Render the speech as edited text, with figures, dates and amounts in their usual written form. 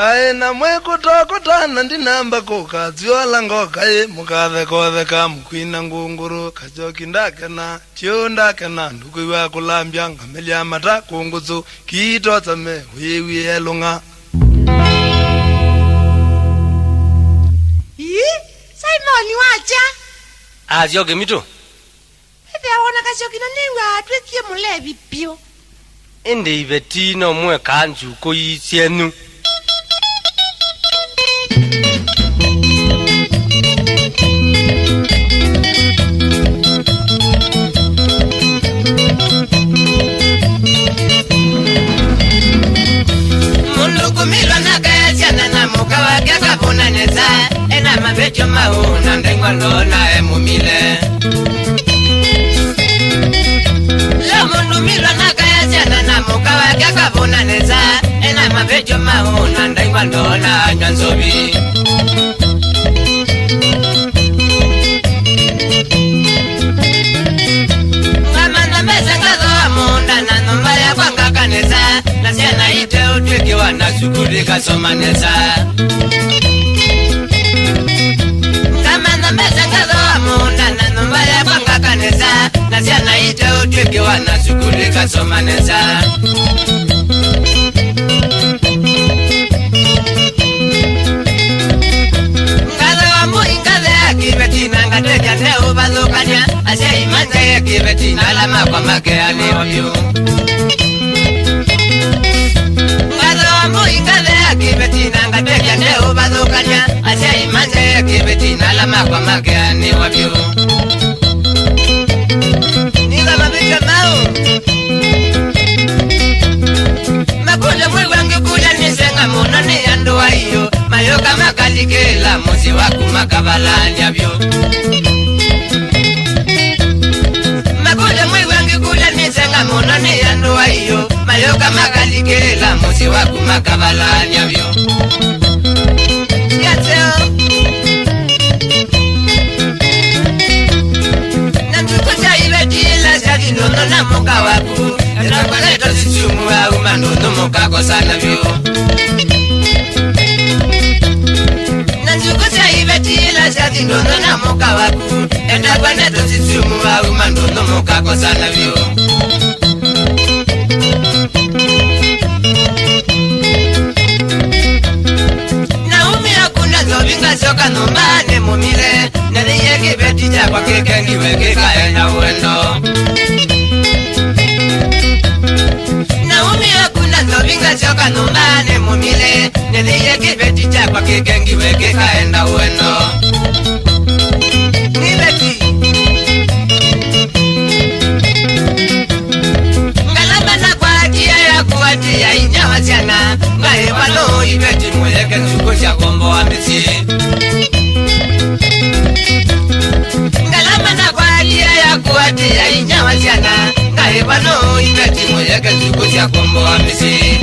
Aina mweko tokota nandi namba koka ziola ngoka mukave kove kamukwina ngunguru kajoki ndakena tio ndakena nduku wa kulambya ngamelia mata kunguzu kito tsame wiwi elunga. Simon wacha Ajoki mito ebe awona kajoki na niwa atwekie mulebi pio ende ibetino mwe kanju ko yisienu kumilwa na kayachana na muka wake kapuna neza ena mabecho mauna ndengwa lona emumile la mundu milwa na kayachana na muka wake kapuna neza ena mabecho mauna ndengwa lona nyanzobi ngamanda meza ngazo amunda na nomba ya kwanga kaneza na siena ite utwiki wana shukuri kasomaneza ngamanda meza ngazo amunda na nomba ya kwanga kaneza na siena ite utwiki wana shukuri kasomaneza Kibetina ngateja neo bazokanya asya imande kibetina lama kwa makeani obyo ngazo ambu ingale kibetina ngateja neo bazokanya asya imande kibetina lama kwa makeani obyo niga mabisha mau makunja mwiwangi kuja nisenga munani yandoa iyo mayoka makalikela muzi waku makabalanya byo makunja mwiwangi kuja nisenga munani yandoa iyo mayoka makalikela muzi waku makabalanya byo yateo nantukuja ibetila shadinono na muka waku enakwaleto sisumu wa umanono muka kosana byo nantukuja ibetila shadinono na muka waku enakwaleto sisumu wa umanono muka kosana byo Naumi akuna zobinga soka nombane mumile naliye kibetija kwa kekengi wekeka ena uendo Naumi akuna zobinga soka nombane mumile naliye kibetija kwa kekengi wekeka ena uendo Nibeti Ngalama na kwa atia ya kuatia inyawa siana Ngae walo ibeti mweleke nsuko siya kombo wa misi Ngalama na kwa atia ya kuatia inyawa siana Ngae walo ibeti mweleke nsuko siya kombo wa misi